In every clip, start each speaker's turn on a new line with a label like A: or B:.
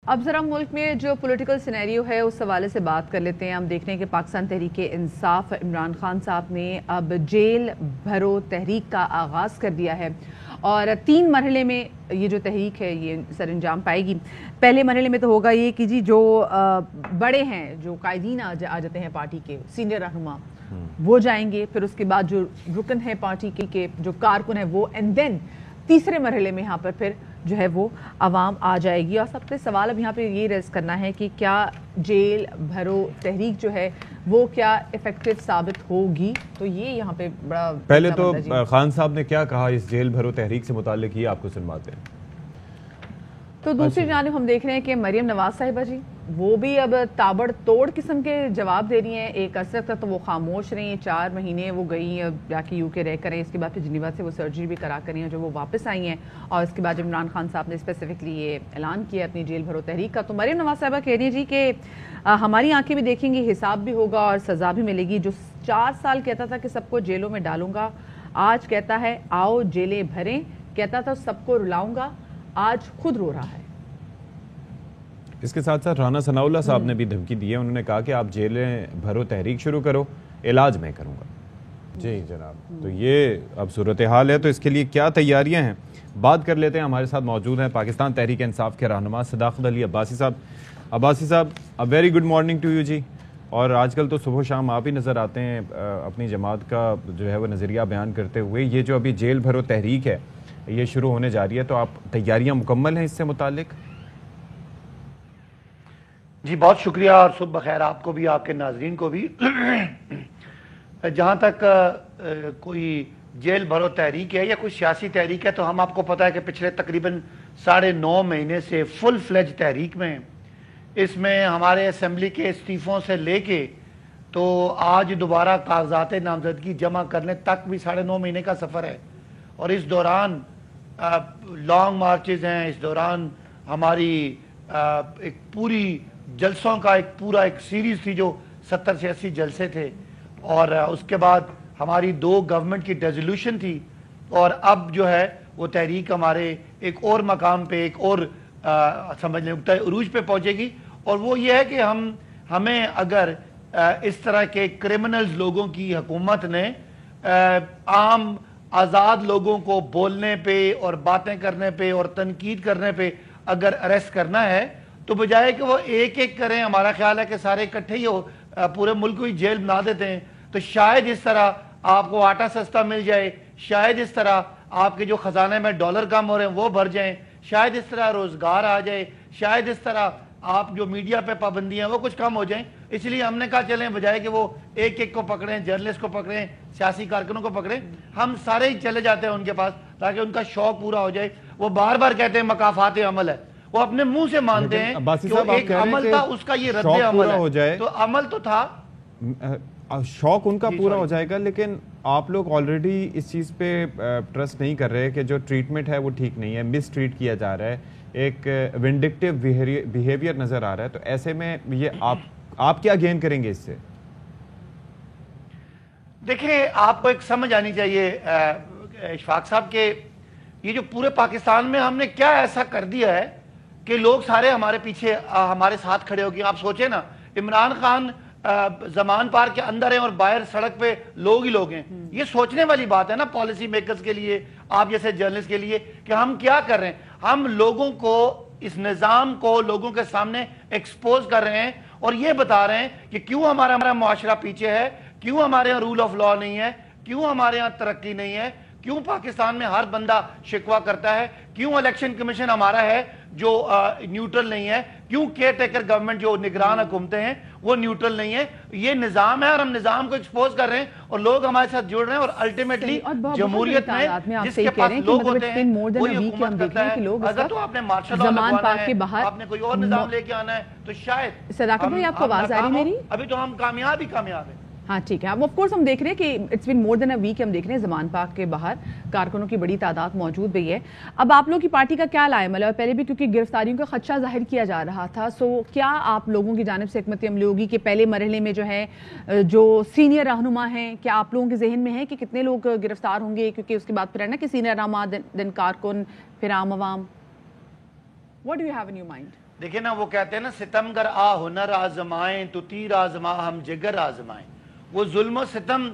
A: اب ذرا ملک میں جو پولیٹیکل سینیریو ہے اس حوالے سے بات کر لیتے ہیں. ہم دیکھ رہے ہیں کہ پاکستان تحریک انصاف عمران خان صاحب نے اب جیل بھرو تحریک کا آغاز کر دیا ہے اور 3 مرحلے میں یہ جو تحریک ہے یہ سر انجام پائے گی. پہلے مرحلے میں تو ہوگا یہ کہ جی جو بڑے ہیں، جو قائدین آ جاتے ہیں پارٹی کے سینئر رہنما، وہ جائیں گے. پھر اس کے بعد جو رکن ہیں پارٹی کے جو کارکن ہیں وہ، اینڈ دین تیسرے مرحلے میں یہاں پر پھر جو ہے وہ عوام آ جائے گی. اور سب سے سوال اب یہاں پہ یہ ریز کرنا ہے کہ کیا جیل بھرو تحریک جو ہے وہ کیا افیکٹو ثابت ہوگی. تو یہ یہاں پہ بڑا
B: پہلے تو خان صاحب نے کیا کہا اس جیل بھرو تحریک سے متعلق، یہ آپ کو سنواتے ہیں.
A: تو دوسری جانب ہم دیکھ رہے ہیں کہ مریم نواز صاحبہ جی وہ بھی اب تابڑ توڑ قسم کے جواب دے رہی ہیں. ایک عرصے تک تو وہ خاموش رہی ہیں، 4 مہینے وہ گئی جا کے یو کے رہ کریں، اس کے بعد پھر جنیوا سے وہ سرجری بھی کرا کر ہیں جو وہ واپس آئی ہیں. اور اس کے بعد عمران خان صاحب نے اسپیسیفکلی یہ اعلان کیا اپنی جیل بھرو تحریک کا. تو مریم نواز صاحبہ کہہ رہی ہیں جی کہ ہماری آنکھیں بھی دیکھیں گی، حساب بھی ہوگا اور سزا بھی ملے گی. جو 4 سال کہتا تھا کہ سب کو جیلوں میں ڈالوں گا، آج کہتا ہے آؤ جیلیں بھریں. کہتا تھا سب کو رلاؤں گا، آج خود رو رہا ہے.
B: اس کے ساتھ ساتھ رانا ثناء اللہ صاحب نے بھی دھمکی دی ہے. انہوں نے کہا کہ آپ جیلیں بھرو تحریک شروع کرو، علاج میں کروں گا. جی جناب، تو یہ اب صورتحال ہے. تو اس کے لیے کیا تیاریاں ہیں بات کر لیتے ہیں. ہمارے ساتھ موجود ہیں پاکستان تحریک انصاف کے رہنما صداقت علی عباسی صاحب. عباسی صاحب، very good morning to you ji. اور آج کل تو صبح و شام آپ ہی نظر آتے ہیں اپنی جماعت کا جو ہے وہ نظریہ بیان کرتے ہوئے. یہ جو ابھی جیل بھرو تحریک ہے یہ شروع ہونے جا رہی ہے، تو آپ تیاریاں مکمل ہیں اس سے متعلق؟
C: جی بہت شکریہ اور صبح بخیر آپ کو بھی، آپ کے ناظرین کو بھی. جہاں تک کوئی جیل بھرو تحریک ہے یا کوئی سیاسی تحریک ہے، تو ہم آپ کو پتہ ہے کہ پچھلے تقریباً 9.5 مہینے سے فل فلیج تحریک میں. اس میں ہمارے اسمبلی کے استعفوں سے لے کے تو آج دوبارہ کاغذات نامزدگی جمع کرنے تک بھی 9.5 مہینے کا سفر ہے. اور اس دوران لانگ مارچز ہیں، اس دوران ہماری ایک پوری جلسوں کا ایک سیریز تھی جو 70 سے 80 جلسے تھے. اور اس کے بعد ہماری 2 گورنمنٹ کی ریزولوشن تھی. اور اب جو ہے وہ تحریک ہمارے ایک اور مقام پہ، ایک اور سمجھ لیں نقطۂ عروج پہ پہنچے گی. اور وہ یہ ہے کہ ہمیں اگر اس طرح کے کرمنلز لوگوں کی حکومت نے عام آزاد لوگوں کو بولنے پہ اور باتیں کرنے پہ اور تنقید کرنے پہ اگر اریسٹ کرنا ہے، تو بجائے کہ وہ ایک ایک کریں، ہمارا خیال ہے کہ سارے اکٹھے ہی پورے ملک کو ہی جیل بنا دیتے ہیں. تو شاید اس طرح آپ کو آٹا سستا مل جائے، شاید اس طرح آپ کے جو خزانے میں ڈالر کم ہو رہے ہیں وہ بھر جائیں، شاید اس طرح روزگار آ جائے، شاید اس طرح آپ جو میڈیا پہ پابندیاں وہ کچھ کم ہو جائیں. اس لیے ہم نے کہا چلیں بجائے کہ وہ ایک ایک کو پکڑیں، جرنلسٹ کو پکڑیں، سیاسی کارکنوں کو پکڑیں، ہم سارے ہی چلے جاتے ہیں ان کے پاس تاکہ ان کا شوق پورا ہو جائے. وہ بار بار کہتے ہیں مقافات عمل ہے، وہ اپنے منہ سے مانتے ہیں کہ ایک عمل تھا، اس کا یہ رد عمل ہے. تو عمل تو تھا،
B: شوق ان کا پورا ہو جائے گا. لیکن آپ لوگ آلریڈی اس چیز پہ ٹرسٹ نہیں کر رہے کہ جو ٹریٹمنٹ ہے وہ ٹھیک نہیں ہے، مس ٹریٹ کیا جا رہا ہے، ایک ونڈکٹیو بیہیویئر نظر آ رہا ہے. تو ایسے میں یہ آپ کیا گین کریں گے اس سے؟
C: دیکھیں آپ کو ایک سمجھ آنی چاہیے اشفاق صاحب کہ یہ جو پورے پاکستان میں ہم نے کیا ایسا کر دیا ہے کہ لوگ سارے ہمارے پیچھے ہمارے ساتھ کھڑے ہو گئے. آپ سوچیں نا، عمران خان زمان پارک کے اندر ہیں اور باہر سڑک پہ لوگ ہی لوگ ہیں. یہ سوچنے والی بات ہے نا پالیسی میکرز کے لیے، آپ جیسے جرنلسٹ کے لیے، کہ ہم کیا کر رہے ہیں. ہم لوگوں کو، اس نظام کو لوگوں کے سامنے ایکسپوز کر رہے ہیں اور یہ بتا رہے ہیں کہ کیوں ہمارا معاشرہ پیچھے ہے، کیوں ہمارے یہاں رول آف لا نہیں ہے، کیوں ہمارے یہاں ترقی نہیں ہے، کیوں پاکستان میں ہر بندہ شکوہ کرتا ہے، کیوں الیکشن کمیشن ہمارا ہے جو نیوٹرل نہیں ہے، کیوں کیئر ٹیکر گورنمنٹ جو نگران حکومتیں ہیں وہ نیوٹرل نہیں ہے. یہ نظام ہے اور ہم نظام کو ایکسپوز کر رہے ہیں اور لوگ ہمارے ساتھ جڑ رہے ہیں. اور الٹیمیٹلی جمہوریت میں جس کے پاس لوگ ہوتے ہیں وہی حکومت کرتا ہے. اگر تو آپ نے مارشل لا لگوانا ہے، آپ نے کوئی اور نظام لے کے آنا ہے، تو شاید
A: صداقت بھائی آپ کو آواز آ رہی میری؟
C: ابھی تو ہم کامیاب ہیں.
A: ہاں ٹھیک ہے. اب آف کورس ہم دیکھ رہے ہیں کہ it's been more then a week, ہم دیکھ رہے ہیں زمان پاک کے باہر کارکنوں کی بڑی تعداد موجود بھی ہے. اب آپ لوگوں کی پارٹی کا کیا لائے عمل ہے؟ اور پہلے بھی کیونکہ گرفتاریوں کا خدشہ ظاہر کیا جا رہا تھا، سو کیا آپ لوگوں کی جانب سے حکمت عملی ہوگی کہ پہلے مرحلے میں جو ہے جو سینئر رہنما ہیں، کیا آپ لوگوں کے ذہن میں ہے کہ کتنے لوگ گرفتار ہوں گے؟ کیونکہ اس کے بعد پھر ہے نا کہ سینئر رہنما دین کارکن پھر عام عوام. What do you have in your mind?
C: دیکھیں نا وہ کہتے ہیں نا ستمگر آ ہنر آزمائیں تو تیر آزما ہم جگر آزمائیں. وہ ظلم و ستم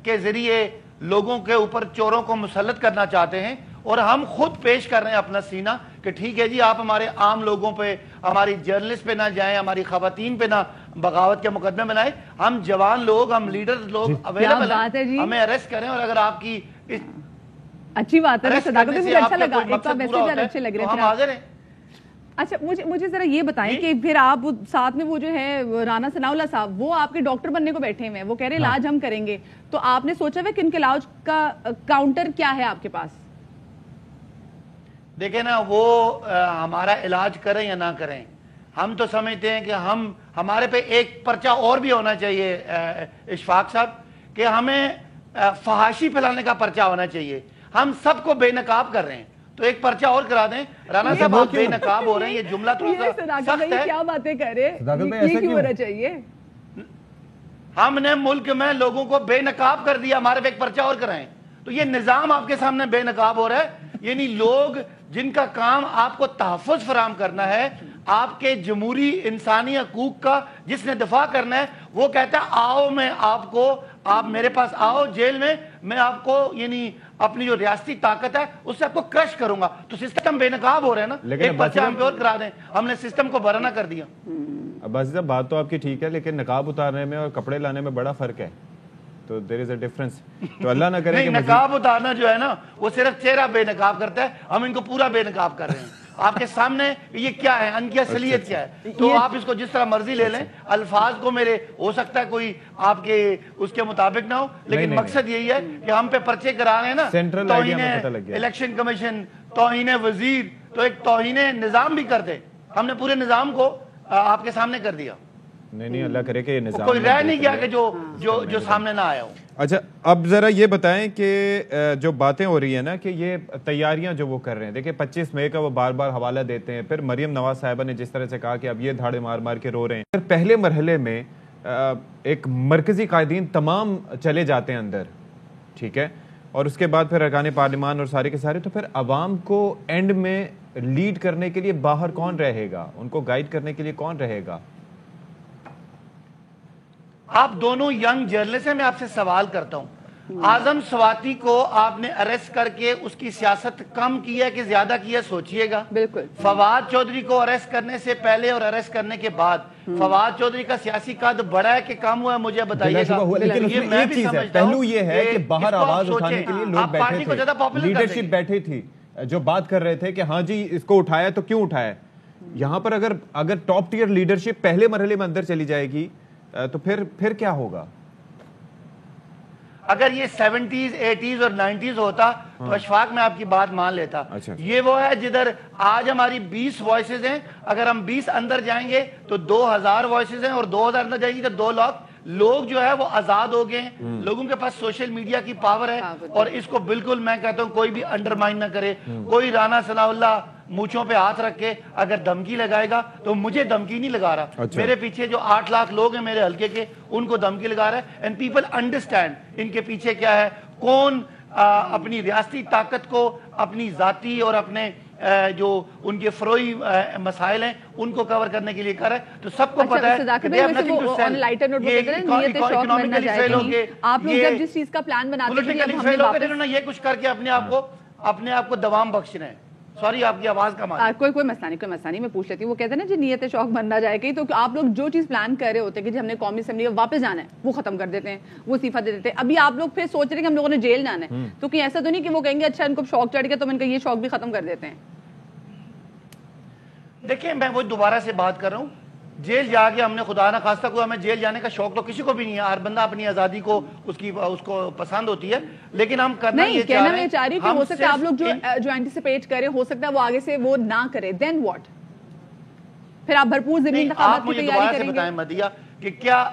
C: کے ذریعے لوگوں کے اوپر چوروں کو مسلط کرنا چاہتے ہیں اور ہم خود پیش کر رہے ہیں اپنا سینہ کہ ٹھیک ہے جی آپ ہمارے عام لوگوں پہ ہماری جرنلسٹ پہ نہ جائیں, ہماری خواتین پہ نہ بغاوت کے مقدمے بنائیں. ہم جوان لوگ, ہم لیڈر لوگ اویلیبل ہیں, ہمیں اریسٹ کریں. اور اگر آپ کی
A: اچھی بات ہے, صداقت مجھے اچھا لگا, ایک میسج اچھے لگ رہے ہیں,
C: ہم حاضر ہیں.
A: اچھا مجھے ذرا یہ بتائیں کہ پھر آپ ساتھ میں وہ جو ہے رانا ثناء اللہ صاحب وہ آپ کے ڈاکٹر بننے کو بیٹھے ہوئے ہیں, وہ کہہ رہے ہیں علاج ہم کریں گے, تو آپ نے سوچا ہے کہ ان کے علاج کا کاؤنٹر کیا ہے آپ کے پاس؟
C: دیکھیں نا وہ ہمارا علاج کریں یا نہ کریں, ہم تو سمجھتے ہیں کہ ہمارے پہ ایک پرچہ اور بھی ہونا چاہیے اشفاق صاحب, کہ ہمیں فحاشی پھیلانے کا پرچہ ہونا چاہیے. ہم سب کو بے نقاب کر رہے ہیں, تو ایک پرچہ اور کرا دیں. رانا صاحب آپ بے نقاب ہو رہے ہیں, یہ جملہ تھوڑا سا سخت ہے.
A: کیا باتیں کر رہے ہیں, یہ کیوں ہونا چاہیے؟
C: ہم نے ملک میں لوگوں کو بے نقاب کر دیا, ہمارے پہ ایک پرچہ اور کرائیں. تو یہ نظام آپ کے سامنے بے نقاب ہو رہا ہے. یعنی لوگ جن کا کام آپ کو تحفظ فراہم کرنا ہے, آپ کے جمہوری انسانی حقوق کا جس نے دفاع کرنا ہے, وہ کہتا ہے آؤ میں آپ میرے پاس آؤ جیل میں آپ کو یعنی اپنی جو ریاستی طاقت ہے اس سے آپ کو کرش کروں گا. تو سسٹم بے نقاب ہو رہے ہیں نا, ایک پرچہ ہم پہ اور کرا دیں. ہم نے سسٹم کو برہنہ کر دیا.
B: عباسی صاحب بات تو آپ کی ٹھیک ہے, لیکن نقاب اتارنے میں اور کپڑے لانے میں بڑا فرق ہے, تو دیر از اے ڈفرنس. تو اللہ نہ کرے کہ
C: نقاب اتارنا جو ہے نا وہ صرف چہرہ بے نقاب کرتا ہے, ہم ان کو پورا بے نقاب کر رہے ہیں. آپ کے سامنے یہ کیا ہے, ان کی اصلیت کیا ہے, تو آپ اس کو جس طرح مرضی لے لیں. الفاظ کو میرے ہو سکتا ہے کوئی آپ کے اس کے مطابق نہ ہو, لیکن مقصد یہی ہے کہ ہم پہ پرچے کرا رہے ہیں نا, توہین الیکشن کمیشن, توہین وزیر, تو ایک توہین نظام بھی کر دے. ہم نے پورے نظام کو آپ کے سامنے کر دیا.
B: نہیں اللہ کرے کہ یہ نظام
C: کوئی رہ نہیں گیا کہ جو سامنے نہ آیا ہو.
B: اچھا اب ذرا یہ بتائیں کہ جو باتیں ہو رہی ہیں نا کہ یہ تیاریاں جو وہ کر رہے ہیں, دیکھیں 25 مئی کا وہ بار بار حوالہ دیتے ہیں, پھر مریم نواز صاحبہ نے جس طرح سے کہا کہ اب یہ دھاڑے مار مار کے رو رہے ہیں. پھر پہلے مرحلے میں ایک مرکزی قائدین تمام چلے جاتے ہیں اندر, ٹھیک ہے, اور اس کے بعد پھر ارکان پارلیمان اور سارے کے سارے, تو پھر عوام کو اینڈ میں لیڈ کرنے کے لیے باہر کون رہے گا, ان کو گائیڈ کرنے کے لیے کون رہے گا؟
C: آپ دونوں ینگ جرنلسٹ ہیں, میں آپ سے سوال کرتا ہوں, اعظم سواتی کو آپ نے اریسٹ کر کے اس کی سیاست کم کی ہے کہ زیادہ کی ہے, سوچئے گا.
A: بالکل.
C: فواد چودھری کو اریسٹ کرنے سے پہلے اور اریسٹ کرنے کے بعد فواد چودھری کا سیاسی قد بڑھا ہے کہ کم ہوا ہے, مجھے بتائیے گا.
B: لیکن اس میں ایک چیز ہے, پہلو یہ ہے کہ باہر آواز اٹھانے کے لیے لوگ بیٹھے تھے, لیڈرشپ بیٹھی تھی جو بات کر رہے تھے کہ ہاں جی اس کو اٹھایا تو کیوں اٹھایا. یہاں پر اگر ٹاپ ٹیئر لیڈرشپ پہلے مرحلے میں اندر چلی جائے گی تو پھر کیا ہوگا؟
C: اگر یہ 70s 80s اور 90s ہوتا تو اشفاق میں آپ کی بات مان لیتا. یہ وہ ہے جدھر آج ہماری 20 وائسز ہیں, اگر ہم 20 اندر جائیں گے تو 2000 وائسز ہیں, اور 2000 اندر جائیں گے تو 2 لاکھ. لوگ جو ہے وہ آزاد ہو گئے ہیں, لوگوں کے پاس سوشل میڈیا کی پاور ہے, اور اس کو بالکل میں کہتا ہوں کوئی بھی انڈرمائن نہ کرے. کوئی رانا ثناء اللہ مونچھوں پہ ہاتھ رکھ کے اگر دھمکی لگائے گا تو مجھے دھمکی نہیں لگا رہا, میرے پیچھے جو 8 لاکھ لوگ ہیں میرے حلقے کے, ان کو دھمکی لگا رہا ہے. اینڈ پیپل انڈرسٹینڈ ان کے پیچھے کیا ہے, کون اپنی ریاستی طاقت کو اپنی ذاتی اور اپنے جو ان کے فروئی مسائل ہیں ان کو کور کرنے کے لیے کر رہا ہے. تو سب کو پتا ہے کہ
A: آپ لوگ جب جس چیز کا پلان بناتے
C: ہیں یہ کچھ کر کے اپنے آپ کو دوام بخش رہے ہیں. سوری آپ کی آواز کا
A: کوئی مسئلہ نہیں, میں پوچھ لیتی ہوں. وہ کہتے ہیں نا جی نیت شوق بننا جائے گی, تو آپ لوگ جو چیز پلان کر رہے ہوتے ہیں کہ جی ہم نے قومی اسمبلی میں واپس جانا ہے وہ ختم کر دیتے ہیں, وہ استعفیٰ دے دیتے ہیں. ابھی آپ لوگ پھر سوچ رہے ہیں کہ ہم لوگوں نے جیل جانا ہے, تو کہیں ایسا تو نہیں کہ وہ کہیں گے اچھا ان کو شوق چڑھ گیا تو ان کا یہ شوق بھی ختم کر دیتے ہیں؟
C: دیکھیں میں وہ دوبارہ سے بات کر رہا ہوں, جیل جا کے ہم نے خدا نہ خواستہ کو, ہمیں جیل جانے کا شوق تو کسی کو بھی نہیں ہے, ہر بندہ اپنی آزادی کو اس کو پسند ہوتی ہے, لیکن ہم کرنا یہ چاہ رہے ہیں
A: کہ ہو سکتا ہے آپ لوگ جو اینٹیسپیٹ کریں ہو سکتا ہے وہ آگے سے وہ نہ کرے, دین واٹ؟ پھر آپ بھرپور ضمنی انتخابات کی تیاری کریں گے؟
C: بتائیں مدیہ کہ کیا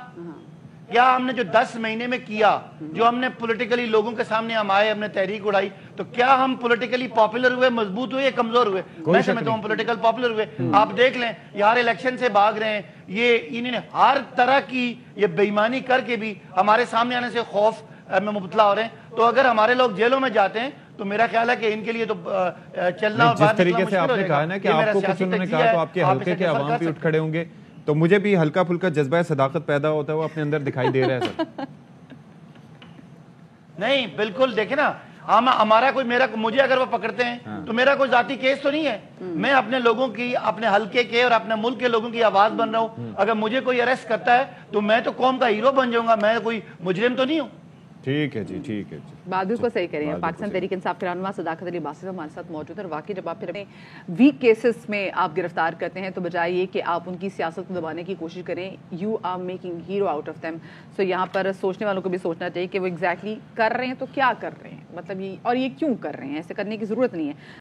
C: ہم نے جو 10 مہینے میں کیا, جو ہم نے پولیٹیکلی لوگوں کے سامنے ہم آئے, ہم نے تحریک اڑائی, تو کیا ہم پولیٹیکلی پاپولر ہوئے, مضبوط ہوئے یا کمزور ہوئے؟ میں سمجھتا ہوں پولیٹیکل پاپولر ہوئے. آپ دیکھ لیں یار الیکشن سے بھاگ رہے ہیں, یہ انہوں نے ہر طرح کی یہ بے ایمانی کر کے بھی ہمارے سامنے آنے سے خوف میں مبتلا ہو رہے ہیں. تو اگر ہمارے لوگ جیلوں میں جاتے ہیں تو میرا خیال ہے کہ ان کے لیے تو چلنا اور
B: جس طریقے سے آپ نے کہا نا کہ آپ کو کچھ انہوں نے کہا تو آپ کے حلقے کے عوام بھی اٹھ کھڑے ہوں گے، تو مجھے بھی ہلکا پھلکا جذبہ صداقت پیدا ہوتا ہے وہ اپنے اندر دکھائی دے رہا ہے سر۔
C: نہیں بالکل، دیکھیں نا ہمارا کوئی مجھے اگر وہ پکڑتے ہیں تو میرا کوئی ذاتی کیس تو نہیں ہے، میں اپنے لوگوں کی، اپنے حلقے کے اور اپنے ملک کے لوگوں کی آواز بن رہا ہوں۔ اگر مجھے کوئی اریسٹ کرتا ہے تو میں تو قوم کا ہیرو بن جاؤں گا، میں کوئی مجرم تو نہیں ہوں۔
B: ٹھیک ہے جی، ٹھیک ہے جی،
A: بات بالکل صحیح کہہ رہے ہیں۔ پاکستان تحریک انصاف کے رہنما صداقت علی باسط ہمارے ساتھ موجود ہے۔ واقعی جب آپ پھر اپنے ویک کیسز میں آپ گرفتار کرتے ہیں تو بجائے یہ کہ آپ ان کی سیاست کو دبانے کی کوشش کریں، you are making hero out of them. So یہاں پر سوچنے والوں کو بھی سوچنا چاہیے کہ وہ ایگزیکٹلی کر رہے ہیں تو کیا کر رہے ہیں، مطلب یہ اور یہ کیوں کر رہے ہیں، ایسے کرنے کی ضرورت نہیں ہے۔